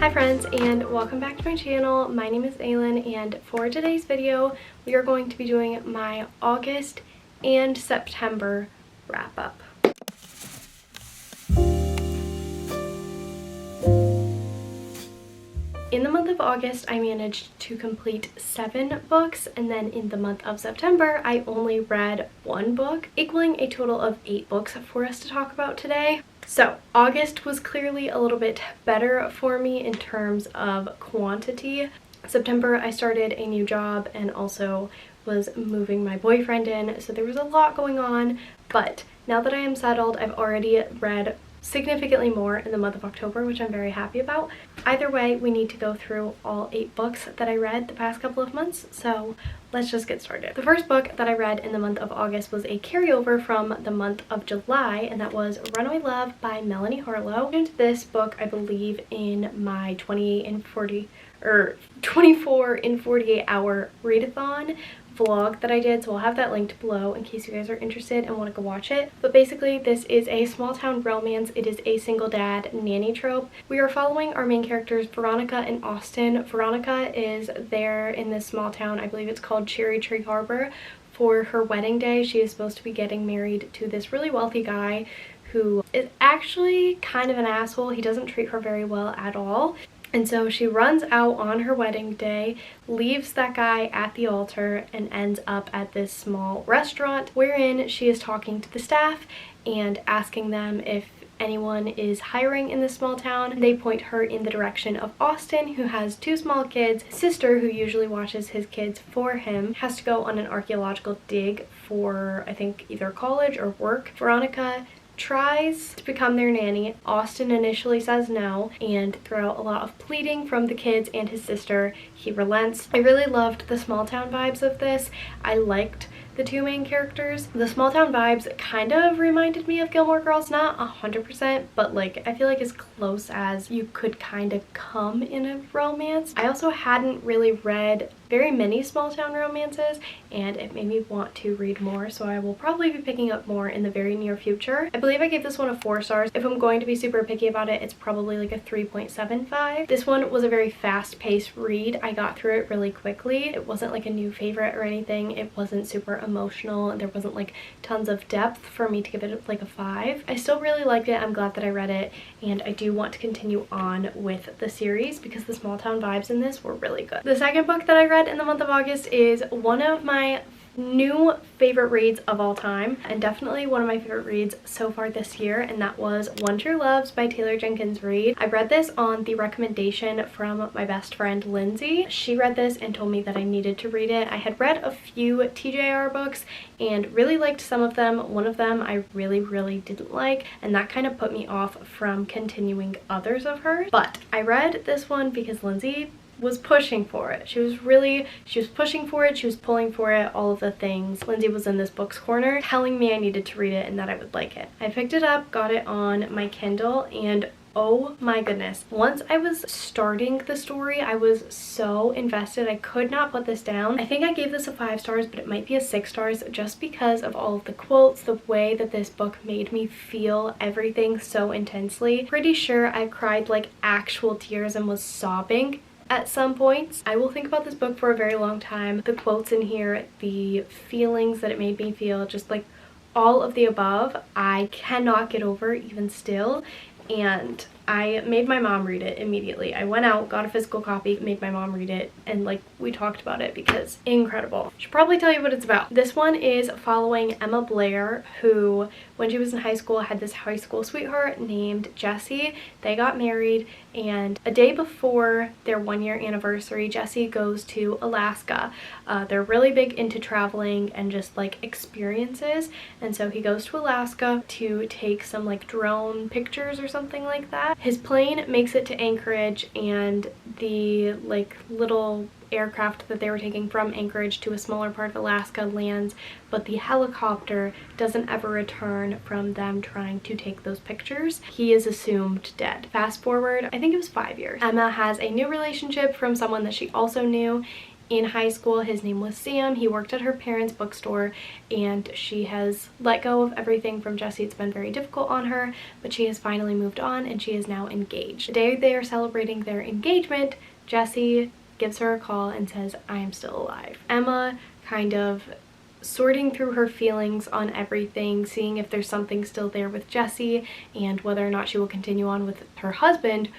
Hi friends, and welcome back to my channel. My name is Aylin, and for today's video we are going to be doing my August and September wrap up. In the month of August, I managed to complete 7 books, and then in the month of September, I only read 1 book, equaling a total of 8 books for us to talk about today. So August was clearly a little bit better for me in terms of quantity. September, I started a new job and also was moving my boyfriend in, so there was a lot going on, but now that I am settled, I've already read significantly more in the month of October, which I'm very happy about. Either way, we need to go through all 8 books that I read the past couple of months, so let's just get started. The first book that I read in the month of August was a carryover from the month of July, and that was Runway Love by Melanie Harlow. And this book, I believe, in my 24 in 48 hour readathon vlog that I did, so I'll have that linked below in case you guys are interested and want to go watch it. But basically, this is a small town romance. It is a single dad nanny trope. We are following our main characters Veronica and Austin. Veronica is there in this small town, I believe it's called Cherry Tree Harbor, for her wedding day. She is supposed to be getting married to this really wealthy guy who is actually kind of an asshole. He doesn't treat her very well at all. And so she runs out on her wedding day, leaves that guy at the altar, and ends up at this small restaurant wherein she is talking to the staff and asking them if anyone is hiring in this small town. They point her in the direction of Austin, who has 2 small kids. His sister, who usually watches his kids for him, has to go on an archaeological dig for, I think, either college or work. Veronica tries to become their nanny. Austin initially says no, and throughout a lot of pleading from the kids and his sister, he relents. I really loved the small town vibes of this. I liked the 2 main characters. The small town vibes kind of reminded me of Gilmore Girls, not 100%, but like I feel like as close as you could kind of come in a romance. I also hadn't really read very many small town romances, and it made me want to read more, so I will probably be picking up more in the very near future. I believe I gave this one a 4 stars. If I'm going to be super picky about it, it's probably like a 3.75. This one was a very fast-paced read. I got through it really quickly. It wasn't like a new favorite or anything. It wasn't super emotional, and there wasn't like tons of depth for me to give it like a 5. I still really liked it. I'm glad that I read it, and I do want to continue on with the series because the small town vibes in this were really good. The second book that I read in the month of August is one of my new favorite reads of all time, and definitely one of my favorite reads so far this year, and that was One True Loves by Taylor Jenkins Reid. I read this on the recommendation from my best friend Lindsay. She read this and told me that I needed to read it. I had read a few TJR books and really liked some of them. One of them I really didn't like, and that kind of put me off from continuing others of hers. But I read this one because Lindsay was pushing for it. She was pushing for it, she was pulling for it, all of the things. Lindsay was in this book's corner telling me I needed to read it and that I would like it. I picked it up, got it on my Kindle, and oh my goodness. Once I was starting the story, I was so invested. I could not put this down. I think I gave this a 5 stars, but it might be a 6 stars just because of all of the quotes, the way that this book made me feel everything so intensely. Pretty sure I cried like actual tears and was sobbing at some points. I will think about this book for a very long time. The quotes in here, the feelings that it made me feel, just like all of the above, I cannot get over even still. And I made my mom read it immediately. I went out, got a physical copy, made my mom read it, and like we talked about it because incredible. Should probably tell you what it's about. This one is following Emma Blair, who when she was in high school had this high school sweetheart named Jessie. They got married, and a day before their 1-year anniversary, Jessie goes to Alaska. They're really big into traveling and just like experiences, and so he goes to Alaska to take some like drone pictures or something like that. His plane makes it to Anchorage, and the like little aircraft that they were taking from Anchorage to a smaller part of Alaska lands, but the helicopter doesn't ever return from them trying to take those pictures. He is assumed dead. Fast forward, I think it was 5 years. Emma has a new relationship from someone that she also knew, in high school. His name was Sam. He worked at her parents' bookstore, and she has let go of everything from Jessie. It's been very difficult on her, but she has finally moved on and she is now engaged. The day they are celebrating their engagement, Jessie gives her a call and says, "I am still alive." Emma kind of sorting through her feelings on everything, seeing if there's something still there with Jessie and whether or not she will continue on with her husband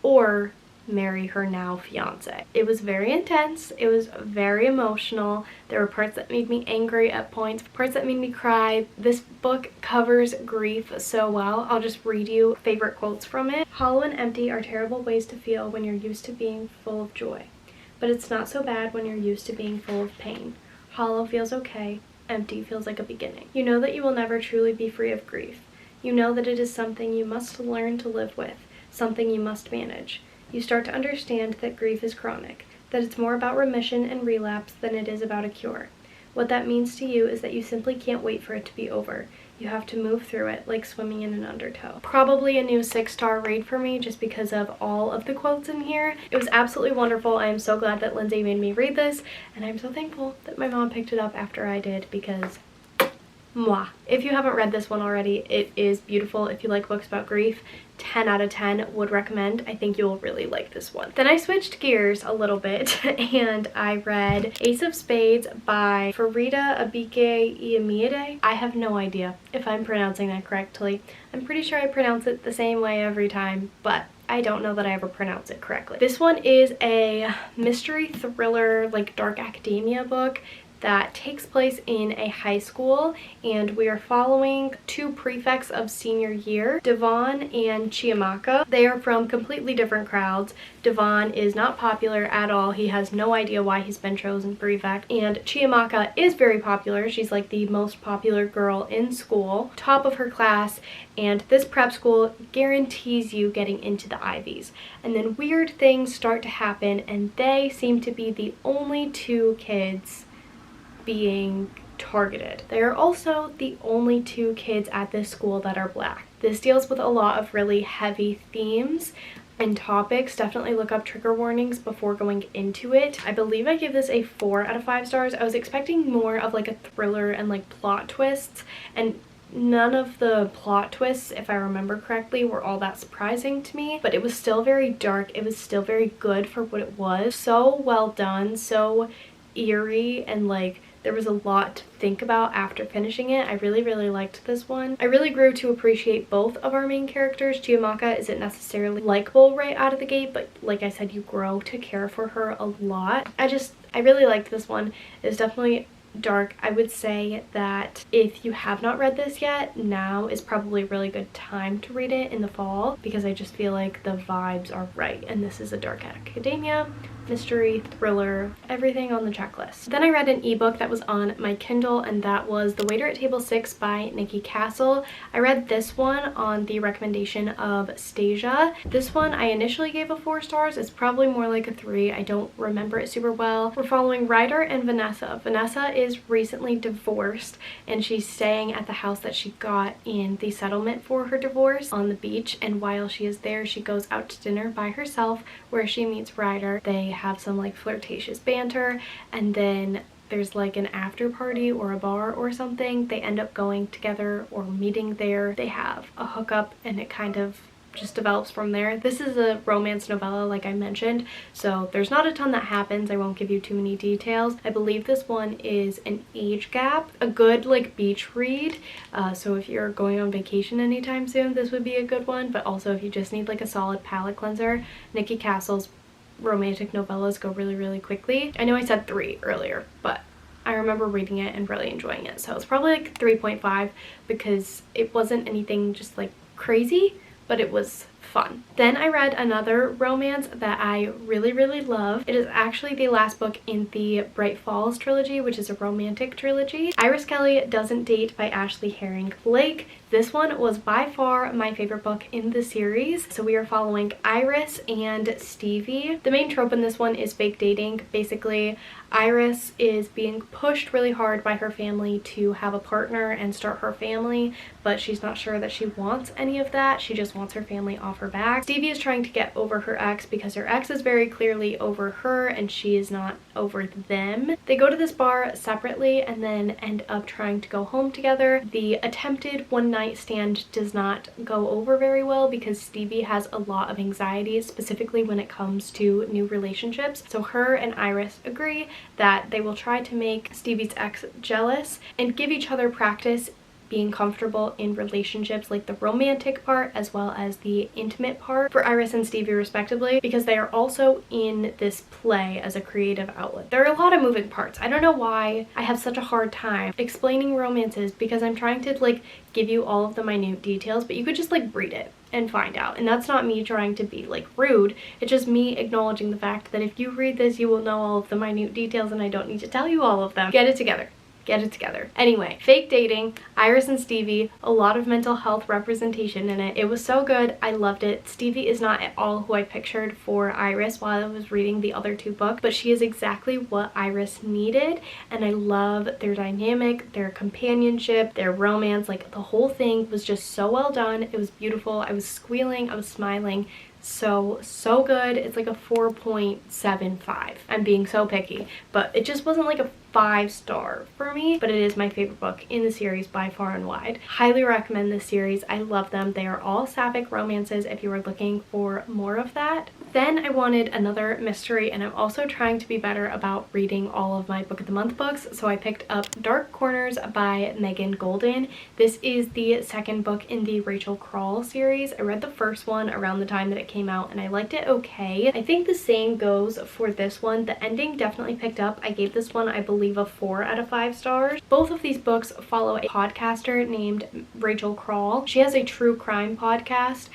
or marry her now fiance. It was very intense. It was very emotional. There were parts that made me angry at points, parts that made me cry. This book covers grief so well. I'll just read you favorite quotes from it. "Hollow and empty are terrible ways to feel when you're used to being full of joy. But it's not so bad when you're used to being full of pain. Hollow feels okay. Empty feels like a beginning. You know that you will never truly be free of grief. You know that it is something you must learn to live with, something you must manage. You start to understand that grief is chronic, that it's more about remission and relapse than it is about a cure. What that means to you is that you simply can't wait for it to be over. You have to move through it like swimming in an undertow." Probably a new 6-star read for me just because of all of the quotes in here. It was absolutely wonderful. I am so glad that Lindsay made me read this, and I'm so thankful that my mom picked it up after I did because mwah. If you haven't read this one already, it is beautiful. If you like books about grief, 10 out of 10 would recommend. I think you'll really like this one. Then I switched gears a little bit and I read Ace of Spades by Farida Abike-Iyamide. I have no idea if I'm pronouncing that correctly. I'm pretty sure I pronounce it the same way every time, but I don't know that I ever pronounce it correctly. This one is a mystery thriller, like dark academia book that takes place in a high school, and we are following two prefects of senior year, Devon and Chiamaka. They are from completely different crowds. Devon is not popular at all. He has no idea why he's been chosen prefect, and Chiamaka is very popular. She's like the most popular girl in school, top of her class, and this prep school guarantees you getting into the Ivies. And then weird things start to happen, and they seem to be the only two kids being targeted. They are also the only two kids at this school that are black. This deals with a lot of really heavy themes and topics. Definitely look up trigger warnings before going into it. I believe I gave this a 4 out of 5 stars. I was expecting more of like a thriller and like plot twists, and none of the plot twists, if I remember correctly, were all that surprising to me, but it was still very dark. It was still very good for what it was. So well done, so eerie, and like there was a lot to think about after finishing it. I really, really liked this one. I really grew to appreciate both of our main characters. Chiamaka isn't necessarily likable right out of the gate, but like I said, you grow to care for her a lot. I really liked this one. It's definitely dark. I would say that if you have not read this yet, now is probably a really good time to read it in the fall, because I just feel like the vibes are right, and this is a dark academia, mystery, thriller, everything on the checklist. Then I read an ebook that was on my Kindle, and that was The Waiter at Table 6 by Nikki Castle. I read this one on the recommendation of Stasia. This one I initially gave a 4 stars. It's probably more like a 3. I don't remember it super well. We're following Ryder and Vanessa. Vanessa is recently divorced, and she's staying at the house that she got in the settlement for her divorce on the beach, and while she is there, she goes out to dinner by herself where she meets Ryder. They have some like flirtatious banter, and then there's like an after party or a bar or something. They end up going together or meeting there. They have a hookup, and it kind of just develops from there. This is a romance novella, like I mentioned, so there's not a ton that happens. I won't give you too many details. I believe this one is an age gap, a good like beach read, so if you're going on vacation anytime soon, this would be a good one, but also if you just need like a solid palate cleanser, Nikki Castle's romantic novellas go really, really quickly. I know I said 3 earlier, but I remember reading it and really enjoying it, so it's probably like 3.5 because it wasn't anything just like crazy, but it was fun. Then I read another romance that I really, really love. It is actually the last book in the Bright Falls trilogy, which is a romantic trilogy. Iris Kelly Doesn't Date by Ashley Herring Blake. This one was by far my favorite book in the series. So we are following Iris and Stevie. The main trope in this one is fake dating. Basically, Iris is being pushed really hard by her family to have a partner and start her family, but she's not sure that she wants any of that. She just wants her family off her back. Stevie is trying to get over her ex because her ex is very clearly over her and she is not over them. They go to this bar separately and then end up trying to go home together. The attempted one night stand does not go over very well because Stevie has a lot of anxiety, specifically when it comes to new relationships. So her and Iris agree that they will try to make Stevie's ex jealous and give each other practice being comfortable in relationships, like the romantic part as well as the intimate part for Iris and Stevie respectively, because they are also in this play as a creative outlet. There are a lot of moving parts. I don't know why I have such a hard time explaining romances because I'm trying to like give you all of the minute details, but you could just like read it and find out. And that's not me trying to be like rude, it's just me acknowledging the fact that if you read this you will know all of the minute details and I don't need to tell you all of them. Get it together. Get it together. Anyway, fake dating, Iris and Stevie, a lot of mental health representation in it. It was so good. I loved it. Stevie is not at all who I pictured for Iris while I was reading the other two books, but she is exactly what Iris needed, and I love their dynamic, their companionship, their romance. Like the whole thing was just so well done. It was beautiful. I was squealing, I was smiling. So good. It's like a 4.75. I'm being so picky, but it just wasn't like a 5-star for me, but it is my favorite book in the series by far and wide. Highly recommend this series. I love them. They are all sapphic romances if you are looking for more of that. Then I wanted another mystery, and I'm also trying to be better about reading all of my book of the month books, so I picked up Dark Corners by Megan Golden. This is the second book in the Rachel Crawl series. I read the first one around the time that it came out and I liked it okay. I think the same goes for this one. The ending definitely picked up. I gave this one, I believe, a 4 out of 5 stars. Both of these books follow a podcaster named Rachel Crawl. She has a true crime podcast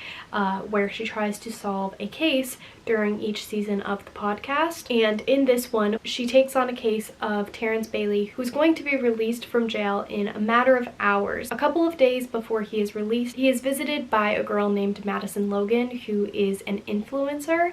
where she tries to solve a case during each season of the podcast, and in this one she takes on a case of Terrence Bailey, who's going to be released from jail in a matter of hours. A couple of days before he is released, he is visited by a girl named Madison Logan, who is an influencer,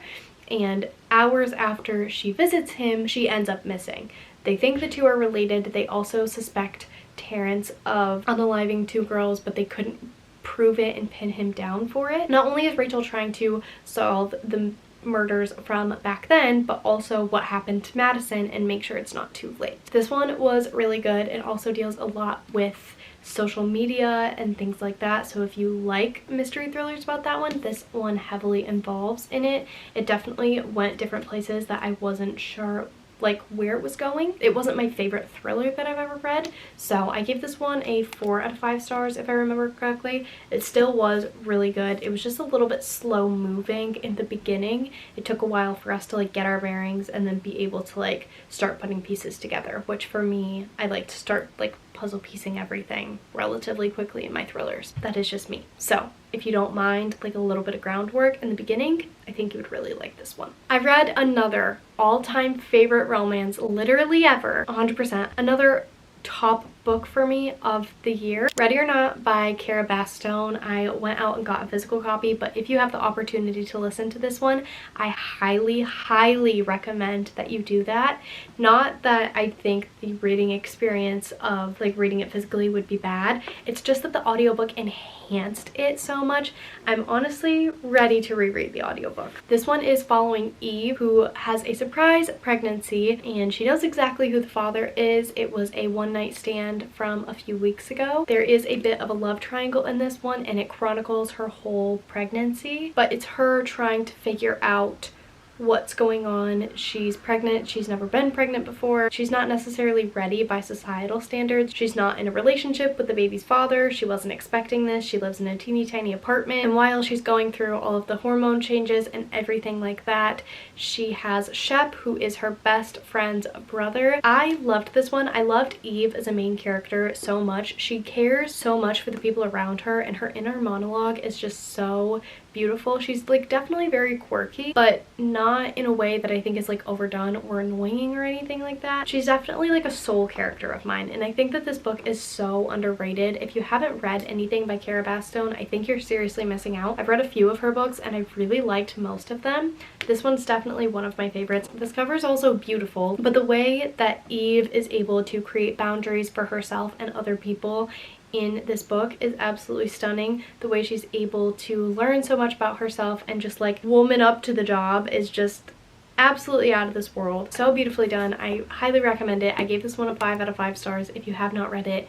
and hours after she visits him, she ends up missing. They think the two are related. They also suspect Terrence of unaliving 2 girls, but they couldn't prove it and pin him down for it. Not only is Rachel trying to solve the murders from back then, but also what happened to Madison and make sure it's not too late. This one was really good. It also deals a lot with social media and things like that, so if you like mystery thrillers about that one, this one heavily involves in it. It definitely went different places that I wasn't sure like where it was going. It wasn't my favorite thriller that I've ever read, so I gave this one a 4 out of 5 stars if I remember correctly. It still was really good. It was just a little bit slow moving in the beginning. It took a while for us to like get our bearings and then be able to like start putting pieces together, which for me, I like to start like puzzle piecing everything relatively quickly in my thrillers. That is just me. So if you don't mind like a little bit of groundwork in the beginning, I think you would really like this one. I read another all-time favorite romance literally ever, 100%. Another top book for me of the year, Ready or Not by Cara Bastone. I went out and got a physical copy, but if you have the opportunity to listen to this one, I highly recommend that you do that. Not that I think the reading experience of like reading it physically would be bad, it's just that the audiobook enhanced it so much. I'm honestly ready to reread the audiobook. This one is following Eve, who has a surprise pregnancy and she knows exactly who the father is. It was a one-night stand from a few weeks ago. There is a bit of a love triangle in this one and it chronicles her whole pregnancy, but it's her trying to figure out what's going on. She's pregnant. She's never been pregnant before. She's not necessarily ready by societal standards. She's not in a relationship with the baby's father. She wasn't expecting this. She lives in a teeny tiny apartment, and while she's going through all of the hormone changes and everything like that, she has Shep, who is her best friend's brother. I loved this one. I loved Eve as a main character so much. She cares so much for the people around her, and her inner monologue is just so beautiful. She's like definitely very quirky, but not in a way that I think is like overdone or annoying or anything like that. She's definitely like a soul character of mine, and I think that this book is so underrated. If you haven't read anything by Cara Bastone, I think you're seriously missing out. I've read a few of her books and I've really liked most of them. This one's definitely one of my favorites. This cover is also beautiful, but the way that Eve is able to create boundaries for herself and other people in this book is absolutely stunning. The way she's able to learn so much about herself and just like woman up to the job is just absolutely out of this world. So beautifully done. I highly recommend it. I gave this one a 5 out of 5 stars. If you have not read it,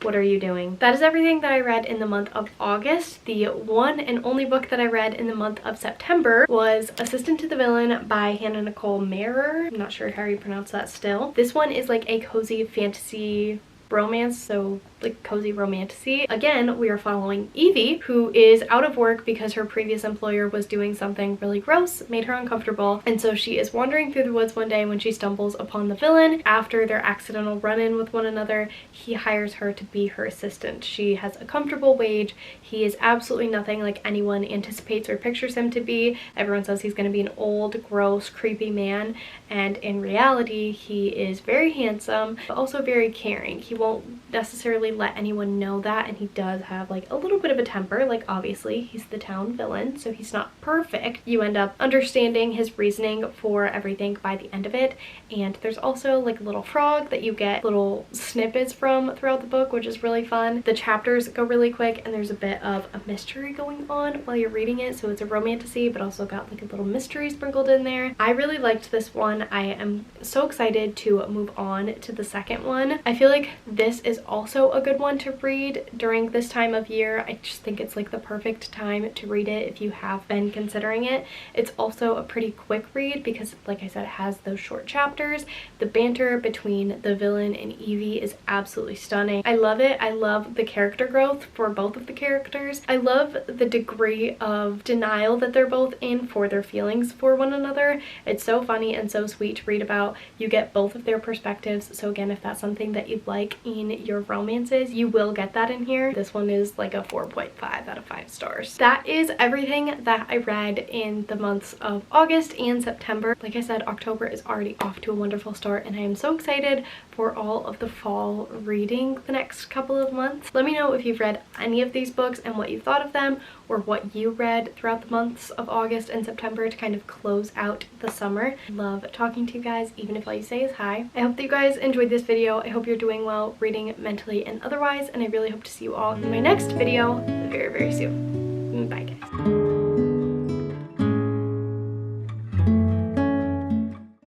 what are you doing? That is everything that I read in the month of August. The one and only book that I read in the month of September was Assistant to the Villain by Hannah Nicole Mehrer. I'm not sure how you pronounce that still. This one is like a cozy fantasy romance, so like cozy romantasy. Again, we are following Evie, who is out of work because her previous employer was doing something really gross, made her uncomfortable, and so she is wandering through the woods one day when she stumbles upon the villain. After their accidental run-in with one another, he hires her to be her assistant. She has a comfortable wage. He is absolutely nothing like anyone anticipates or pictures him to be. Everyone says he's going to be an old, gross, creepy man, and in reality, he is very handsome, but also very caring. He won't necessarily let anyone know that, and he does have like a little bit of a temper. Like, obviously he's the town villain, so he's not perfect. You end up understanding his reasoning for everything by the end of it. And there's also like a little frog that you get little snippets from throughout the book, which is really fun. The chapters go really quick, and there's a bit of a mystery going on while you're reading it, so it's a romantasy but also got like a little mystery sprinkled in there. I really liked this one. I am so excited to move on to the second one. I feel like this is also a good one to read during this time of year. I just think it's like the perfect time to read it if you have been considering it. It's also a pretty quick read because, like I said, it has those short chapters. The banter between the villain and Evie is absolutely stunning. I love it. I love the character growth for both of the characters. I love the degree of denial that they're both in for their feelings for one another. It's so funny and so sweet to read about. You get both of their perspectives. So again, if that's something that you'd like in your romances, you will get that in here. This one is like a 4.5 out of 5 stars. That is everything that I read in the months of August and September. Like I said, October is already off to a wonderful start, and I am so excited for all of the fall reading the next couple of months. Let me know if you've read any of these books and what you thought of them, or what you read throughout the months of August and September to kind of close out the summer. Love talking to you guys, even if all you say is hi. I hope that you guys enjoyed this video. I hope you're doing well reading mentally and otherwise, and I really hope to see you all in my next video very, very soon. Bye, guys.